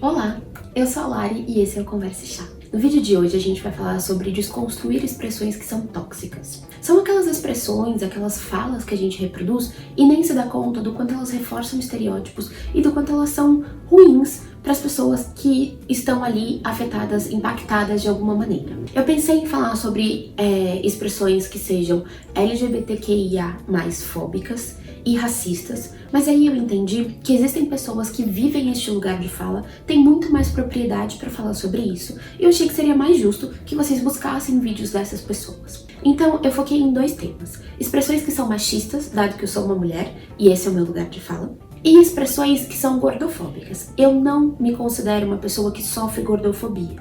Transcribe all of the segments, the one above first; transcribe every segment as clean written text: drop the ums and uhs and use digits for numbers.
Olá, eu sou a Lari e esse é o Conversa Chá. No vídeo de hoje a gente vai falar sobre desconstruir expressões que são tóxicas. São aquelas expressões, aquelas falas que a gente reproduz e nem se dá conta do quanto elas reforçam estereótipos e do quanto elas são ruins para as pessoas que estão ali afetadas, impactadas de alguma maneira. Eu pensei em falar sobre expressões que sejam LGBTQIA+ fóbicas e racistas, mas aí eu entendi que existem pessoas que vivem este lugar de fala, têm muito mais propriedade para falar sobre isso, e eu achei que seria mais justo que vocês buscassem vídeos dessas pessoas. Então eu foquei em dois temas: expressões que são machistas, dado que eu sou uma mulher e esse é o meu lugar de fala, e expressões que são gordofóbicas. Eu não me considero uma pessoa que sofre gordofobia,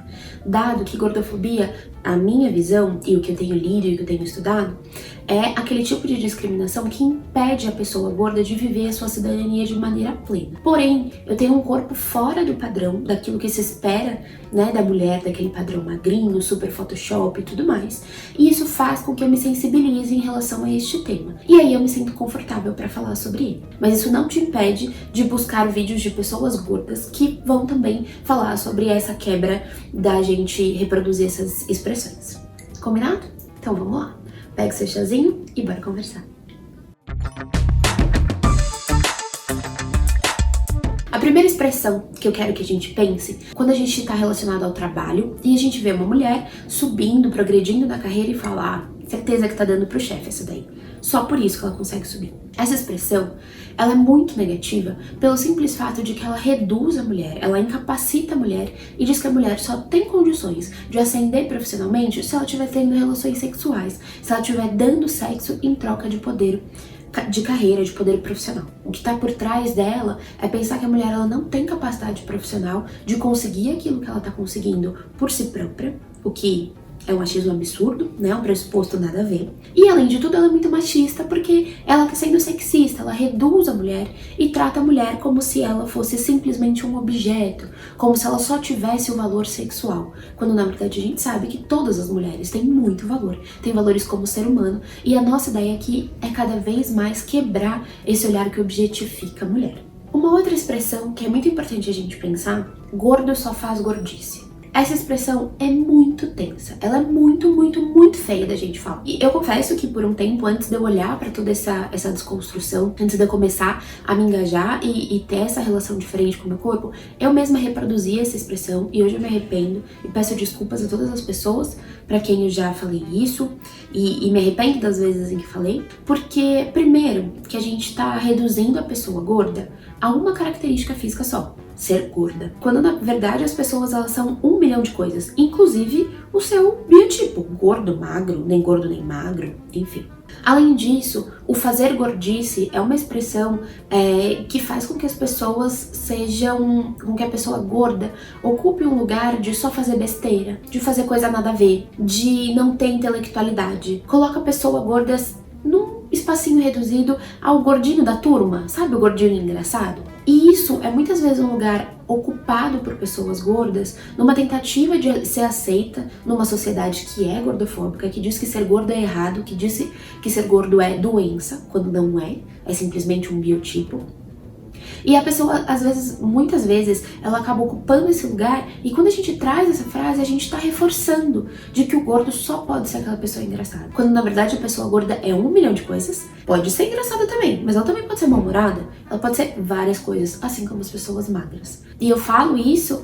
dado que gordofobia, a minha visão e o que eu tenho lido e o que eu tenho estudado, é aquele tipo de discriminação que impede a pessoa gorda de viver a sua cidadania de maneira plena. Porém, eu tenho um corpo fora do padrão, daquilo que se espera, da mulher, daquele padrão magrinho, super Photoshop e tudo mais. E isso faz com que eu me sensibilize em relação a este tema. E aí eu me sinto confortável para falar sobre ele. Mas isso não te impede de buscar vídeos de pessoas gordas que vão também falar sobre essa quebra da gente reproduzir essas expressões. Combinado? Então vamos lá. Pega seu chazinho e bora conversar. A primeira expressão que eu quero que a gente pense, quando a gente está relacionado ao trabalho e a gente vê uma mulher subindo, progredindo na carreira e fala: certeza que tá dando pro chefe essa daí. Só por isso que ela consegue subir. Essa expressão, ela é muito negativa pelo simples fato de que ela reduz a mulher, ela incapacita a mulher e diz que a mulher só tem condições de ascender profissionalmente se ela estiver tendo relações sexuais, se ela estiver dando sexo em troca de poder de carreira, de poder profissional. O que está por trás dela é pensar que a mulher ela não tem capacidade profissional de conseguir aquilo que ela está conseguindo por si própria, o que é um machismo absurdo, um pressuposto nada a ver. E além de tudo, ela é muito machista porque ela tá sendo sexista, ela reduz a mulher e trata a mulher como se ela fosse simplesmente um objeto, como se ela só tivesse o valor sexual, quando na verdade a gente sabe que todas as mulheres têm muito valor, têm valores como ser humano, e a nossa ideia aqui é cada vez mais quebrar esse olhar que objetifica a mulher. Uma outra expressão que é muito importante a gente pensar: gordo só faz gordice. Essa expressão é muito tensa, ela é muito feia da gente falar. E eu confesso que por um tempo, antes de eu olhar pra toda essa desconstrução, antes de eu começar a me engajar e ter essa relação diferente com o meu corpo, eu mesma reproduzia essa expressão e hoje eu me arrependo e peço desculpas a todas as pessoas pra quem eu já falei isso e me arrependo das vezes em que falei, porque primeiro que a gente tá reduzindo a pessoa gorda a uma característica física só: ser gorda. Quando na verdade as pessoas elas são 1 milhão de coisas, inclusive o seu biotipo, gordo, magro, nem gordo nem magro, enfim. Além disso, o fazer gordice é uma expressão que faz com que as pessoas com que a pessoa gorda ocupe um lugar de só fazer besteira, de fazer coisa nada a ver, de não ter intelectualidade. Coloca a pessoa gorda num espacinho reduzido ao gordinho da turma, sabe, o gordinho engraçado? E isso é muitas vezes um lugar ocupado por pessoas gordas numa tentativa de ser aceita numa sociedade que é gordofóbica, que diz que ser gordo é errado, que diz que ser gordo é doença, quando não é simplesmente um biotipo. E a pessoa, muitas vezes, ela acaba ocupando esse lugar, e quando a gente traz essa frase, a gente tá reforçando de que o gordo só pode ser aquela pessoa engraçada. Quando na verdade a pessoa gorda é 1 milhão de coisas, pode ser engraçada também, mas ela também pode ser mal-humorada, ela pode ser várias coisas, assim como as pessoas magras. E eu falo isso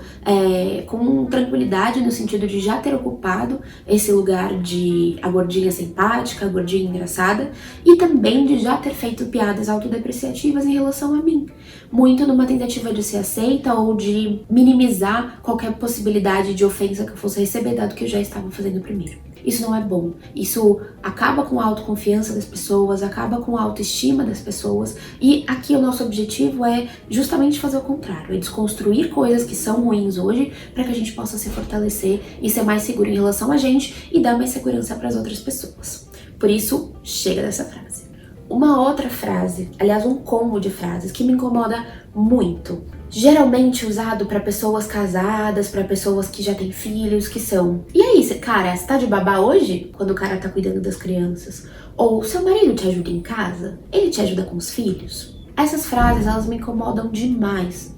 com tranquilidade, no sentido de já ter ocupado esse lugar de a gordinha simpática, a gordinha engraçada, e também de já ter feito piadas autodepreciativas em relação a mim. Muito numa tentativa de ser aceita ou de minimizar qualquer possibilidade de ofensa que eu fosse receber, dado que eu já estava fazendo primeiro. Isso não é bom. Isso acaba com a autoconfiança das pessoas, acaba com a autoestima das pessoas, e aqui o nosso objetivo é justamente fazer o contrário, é desconstruir coisas que são ruins hoje para que a gente possa se fortalecer e ser mais seguro em relação a gente e dar mais segurança para as outras pessoas. Por isso, chega dessa frase. Uma outra frase, aliás, um combo de frases que me incomoda muito, geralmente usado para pessoas casadas, para pessoas que já têm filhos, que são: e aí, cara, você tá de babá hoje? Quando o cara tá cuidando das crianças. Ou: seu marido te ajuda em casa? Ele te ajuda com os filhos? Essas frases, elas me incomodam demais.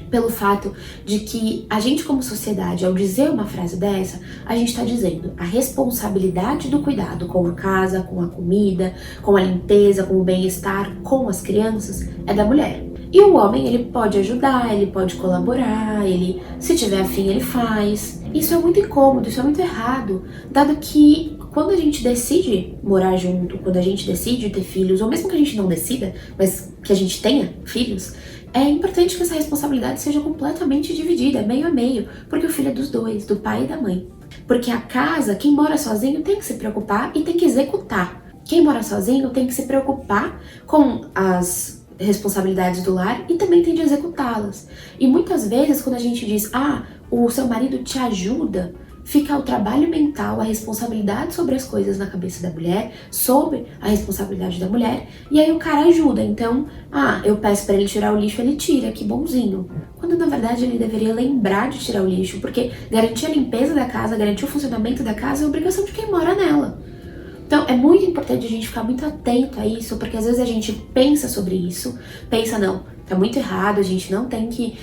pelo fato de que a gente como sociedade, ao dizer uma frase dessa, a gente está dizendo a responsabilidade do cuidado com a casa, com a comida, com a limpeza, com o bem-estar, com as crianças, é da mulher. E o homem, ele pode ajudar, ele pode colaborar, ele, se tiver afim, ele faz. Isso é muito incômodo, isso é muito errado, dado que quando a gente decide morar junto, quando a gente decide ter filhos, ou mesmo que a gente não decida, mas que a gente tenha filhos, é importante que essa responsabilidade seja completamente dividida, meio a meio, porque o filho é dos dois, do pai e da mãe. Porque a casa, quem mora sozinho tem que se preocupar e tem que executar. Quem mora sozinho tem que se preocupar com as responsabilidades do lar e também tem de executá-las. E muitas vezes quando a gente diz, o seu marido te ajuda, fica o trabalho mental, a responsabilidade sobre as coisas na cabeça da mulher, sobre a responsabilidade da mulher, e aí o cara ajuda. Então, eu peço pra ele tirar o lixo, ele tira, que bonzinho. Quando na verdade ele deveria lembrar de tirar o lixo, porque garantir a limpeza da casa, garantir o funcionamento da casa é obrigação de quem mora nela. Então, é muito importante a gente ficar muito atento a isso, porque às vezes a gente pensa sobre isso, não, tá muito errado, a gente não tem que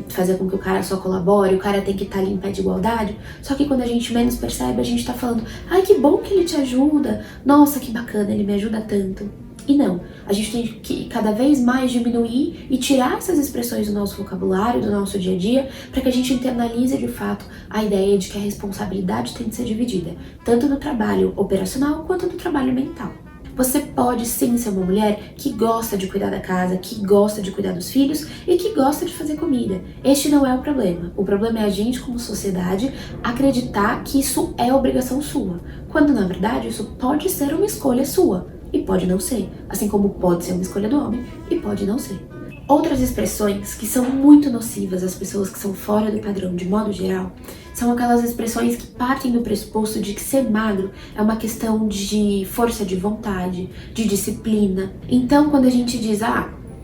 fazer com que o cara só colabore, o cara tem que estar ali em pé de igualdade, só que quando a gente menos percebe, a gente tá falando, que bom que ele te ajuda, nossa, que bacana, ele me ajuda tanto. E não, a gente tem que cada vez mais diminuir e tirar essas expressões do nosso vocabulário, do nosso dia a dia, para que a gente internalize de fato a ideia de que a responsabilidade tem que ser dividida, tanto do trabalho operacional quanto do trabalho mental. Você pode sim ser uma mulher que gosta de cuidar da casa, que gosta de cuidar dos filhos e que gosta de fazer comida. Este não é o problema. O problema é a gente, como sociedade, acreditar que isso é obrigação sua, quando na verdade isso pode ser uma escolha sua. E pode não ser, assim como pode ser uma escolha do homem e pode não ser. Outras expressões que são muito nocivas às pessoas que são fora do padrão de modo geral, são aquelas expressões que partem do pressuposto de que ser magro é uma questão de força de vontade, de disciplina. Então quando a gente diz,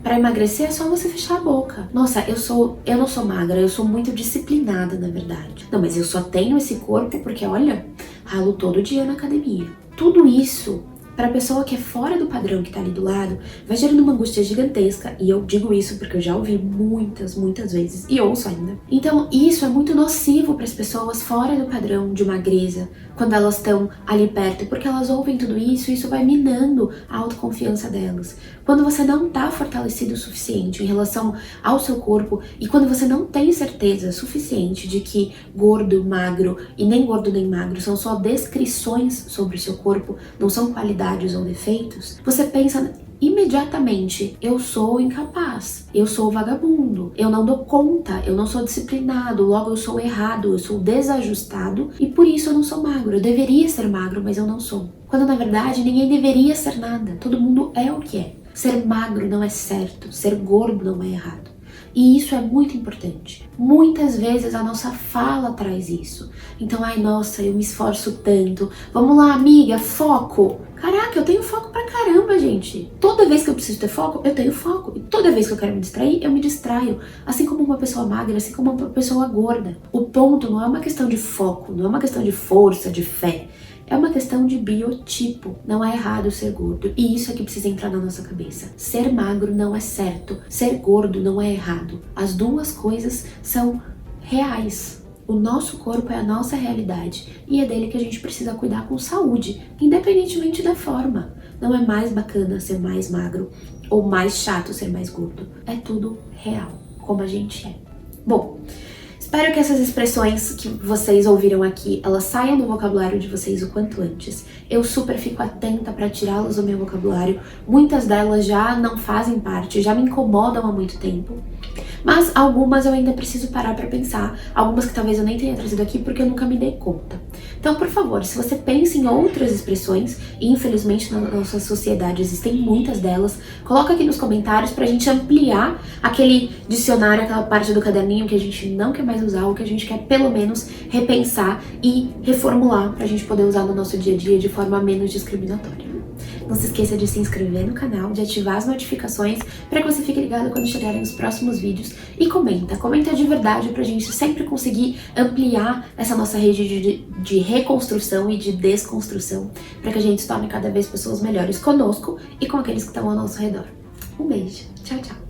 para emagrecer é só você fechar a boca. Nossa, eu não sou magra, eu sou muito disciplinada, na verdade. Não, mas eu só tenho esse corpo porque, olha, ralo todo dia na academia. Tudo isso, para a pessoa que é fora do padrão que tá ali do lado, vai gerando uma angústia gigantesca, e eu digo isso porque eu já ouvi muitas vezes, e ouço ainda. Então isso é muito nocivo para as pessoas fora do padrão de magreza, quando elas estão ali perto, porque elas ouvem tudo isso e isso vai minando a autoconfiança delas. Quando você não tá fortalecido o suficiente em relação ao seu corpo, e quando você não tem certeza suficiente de que gordo, magro, e nem gordo nem magro, são só descrições sobre o seu corpo, não são qualidades ou defeitos, você pensa imediatamente, eu sou incapaz, eu sou vagabundo, eu não dou conta, eu não sou disciplinado, logo eu sou errado, eu sou desajustado e por isso eu não sou magro. Eu deveria ser magro, mas eu não sou. Quando na verdade ninguém deveria ser nada, todo mundo é o que é. Ser magro não é certo, ser gordo não é errado. E isso é muito importante. Muitas vezes a nossa fala traz isso. Então, nossa, eu me esforço tanto. Vamos lá, amiga, foco. Caraca, eu tenho foco pra caramba, gente. Toda vez que eu preciso ter foco, eu tenho foco. E toda vez que eu quero me distrair, eu me distraio. Assim como uma pessoa magra, assim como uma pessoa gorda. O ponto não é uma questão de foco, não é uma questão de força, de fé. É uma questão de biotipo. Não é errado ser gordo. E isso é que precisa entrar na nossa cabeça. Ser magro não é certo. Ser gordo não é errado. As duas coisas são reais. O nosso corpo é a nossa realidade. E é dele que a gente precisa cuidar com saúde, independentemente da forma. Não é mais bacana ser mais magro ou mais chato ser mais gordo. É tudo real, como a gente é. Bom, espero que essas expressões que vocês ouviram aqui, elas saiam do vocabulário de vocês o quanto antes. Eu super fico atenta para tirá-las do meu vocabulário. Muitas delas já não fazem parte, já me incomodam há muito tempo. Mas algumas eu ainda preciso parar para pensar. Algumas que talvez eu nem tenha trazido aqui porque eu nunca me dei conta. Então, por favor, se você pensa em outras expressões, e infelizmente na nossa sociedade existem muitas delas, coloca aqui nos comentários pra gente ampliar aquele dicionário, aquela parte do caderninho que a gente não quer mais usar, ou que a gente quer pelo menos repensar e reformular pra gente poder usar no nosso dia a dia de forma menos discriminatória. Não se esqueça de se inscrever no canal, de ativar as notificações para que você fique ligado quando chegarem os próximos vídeos. E comenta de verdade pra gente sempre conseguir ampliar essa nossa rede de reconstrução e de desconstrução, para que a gente se torne cada vez pessoas melhores conosco e com aqueles que estão ao nosso redor. Um beijo, tchau, tchau!